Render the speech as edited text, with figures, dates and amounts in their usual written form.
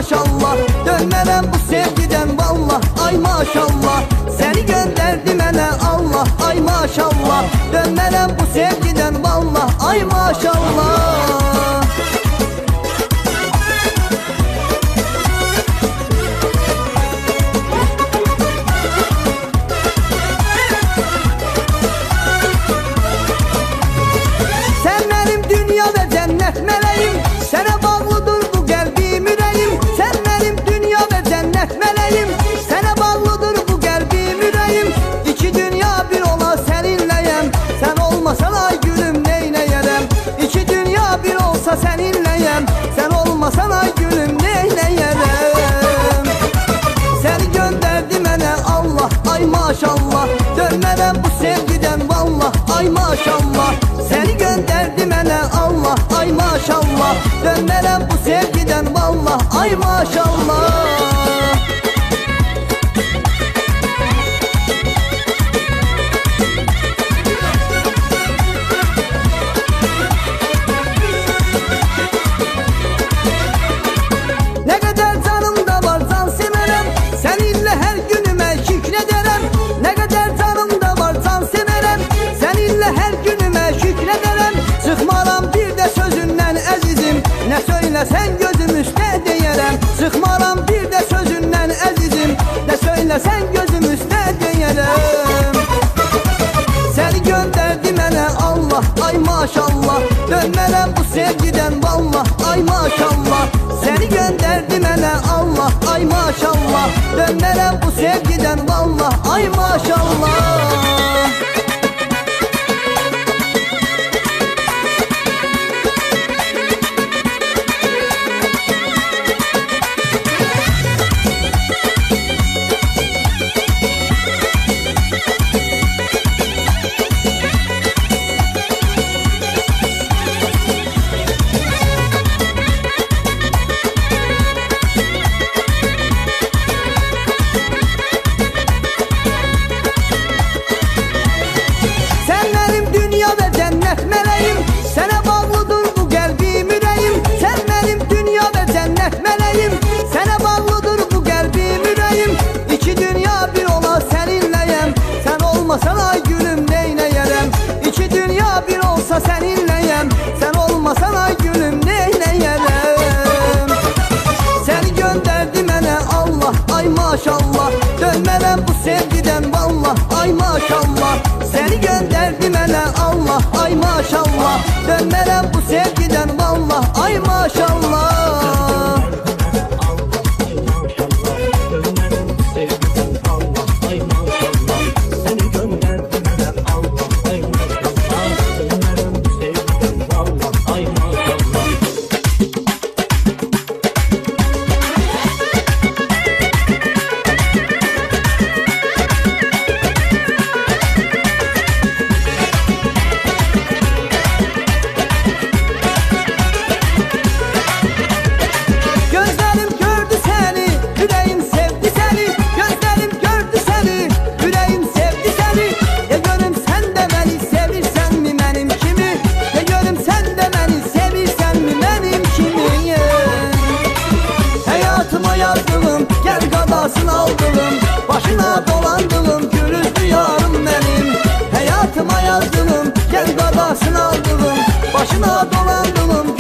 maşallah. Dönmərəm bu sevgiden vallah, ay maşallah. Seni gönderdi mənə Allah, ay maşallah. Dönmərəm bu sevgiden vallah, ay maşallah. Sen benim dünya ve cennet meleğim, sana bağlıdır bu kalbim yüreğim. Sen benim dünya ve cennet meleğim, sana bağlıdır bu kalbim yüreğim. İki dünya bir ola seninleyem, sen olmasan ay gülüm neyleyerem. İki dünya bir olsa seninleyem, sen olmasan ay gülüm neyleyerem. Seni gönderdi mənə Allah, ay maşallah. Dönmərəm bu sevgiden vallah, ay maşallah. Seni gönderdi mənə Allah, ay maşallah. Dönmərəm bu sevgiden vallah, ay maşallah. Ne kadar canımda var can severem, seninle her günüme şükrederem. Ne kadar canımda var can severem, seninle her günüme şükrederem. Sıkmaram bir de sözünden azizim, ne söylesen gözüm üstte deyerem. Sıkmaram bir de sözünden azizim, ne söylesen gözüm üstte deyerem. Seni gönderdi mənə Allah, ay maşallah. Dönmərəm bu sevgiden vallah, ay maşallah. Seni gönderdi mənə Allah, ay maşallah. Dönmərəm bu sevgiden vallah, ay maşallah. Meleğim, sana bağlıdır bu kalbim yüreğim. Sen benim dünya ve cennet meleğim, sana bağlıdır bu kalbim yüreğim. İki dünya bir ola seninleyem, sen olmasan ay gülüm neyleyerem. İki dünya bir olsa seninleyem, sen olmasan ay gülüm neyleyerem. Seni gönderdi mənə Allah, ay maşallah. Dönmərəm bu sevgiden vallah, ay maşallah. Seni gönderdi mənə Allah, ay maşallah. Dönmərəm bu sevgiden vallah, ay maşallah. Gel qadasını aldılım, başına dolandılım, gülüzdü yarım benim. Hayatıma yazdım, gel qadasını aldılım, başına dolandılım,